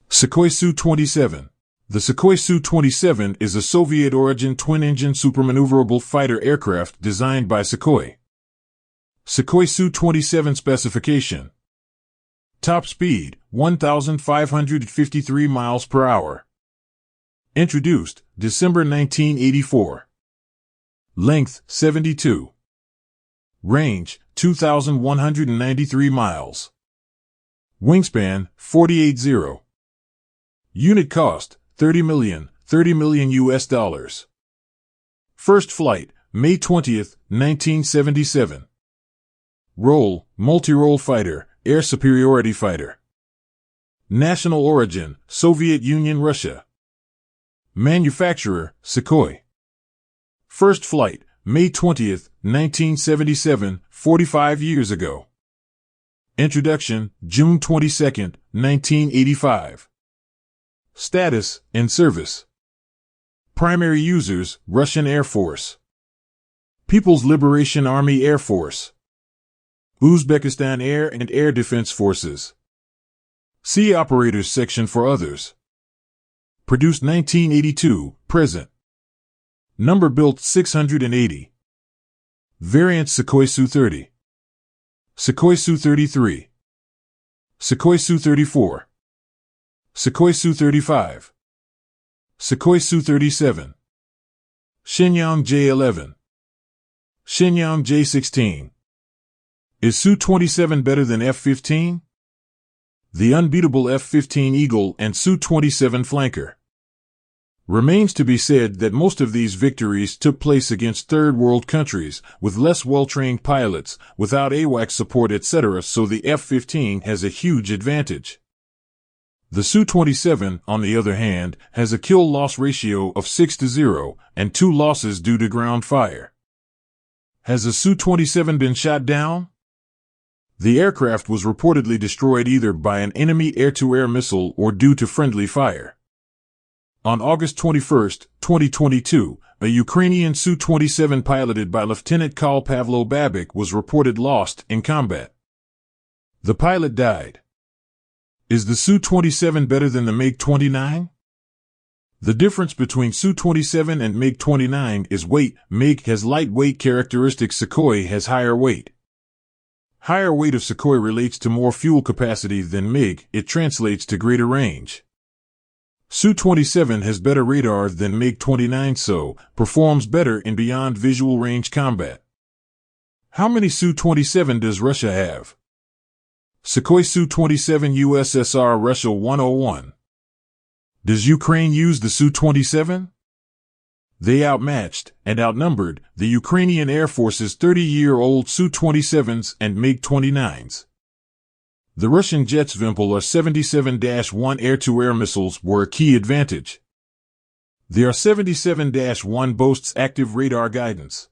Sukhoi Su-27. The Sukhoi Su-27 is a Soviet-origin twin-engine supermaneuverable fighter aircraft designed by Sukhoi. Sukhoi Su-27 specification. Top speed, 1,553 miles per hour. Introduced, December 1984. Length, 72. Range, 2,193 miles. Wingspan, 48.0. Unit cost, $30 million US dollars. First flight, May 20th, 1977. Role, multi-role fighter, air superiority fighter. National origin, Soviet Union, Russia. Manufacturer, Sukhoi. First flight, May 20th, 1977, 45 years ago. Introduction, June 22nd, 1985. Status, in service. Primary users, Russian Air Force. People's Liberation Army Air Force. Uzbekistan Air and Air Defense Forces. See Operators section for others. Produced 1982, present. Number built 680. Variant Sukhoi Su-30. Sukhoi Su-33. Sukhoi Su-34. Sukhoi Su-35. Sukhoi Su-37. Shenyang J-11. Shenyang J-16. Is Su-27 better than F-15? The unbeatable F-15 Eagle and Su-27 flanker. Remains to be said that most of these victories took place against third world countries, with less well-trained pilots, without AWACS support etc., so the F-15 has a huge advantage. The Su-27, on the other hand, has a kill-loss ratio of 6-0, and 2 losses due to ground fire. Has the Su-27 been shot down? The aircraft was reportedly destroyed either by an enemy air-to-air missile or due to friendly fire. On August 21, 2022, a Ukrainian Su-27 piloted by Lieutenant Kol Pavlo Babik was reported lost in combat. The pilot died. Is the Su-27 better than the MiG-29? The difference between Su-27 and MiG-29 is weight. MiG has lightweight characteristics, Sukhoi has higher weight. Higher weight of Sukhoi relates to more fuel capacity than MiG, it translates to greater range. Su-27 has better radar than MiG-29, so performs better in beyond visual range combat. How many Su-27 does Russia have? Sukhoi Su-27 USSR Russia 101. Does Ukraine use the Su-27? They outmatched and outnumbered the Ukrainian Air Force's 30-year-old Su-27s and MiG-29s. The Russian jets Vimpel Ar-77-1 air-to-air missiles were a key advantage. The Ar-77-1 boasts active radar guidance.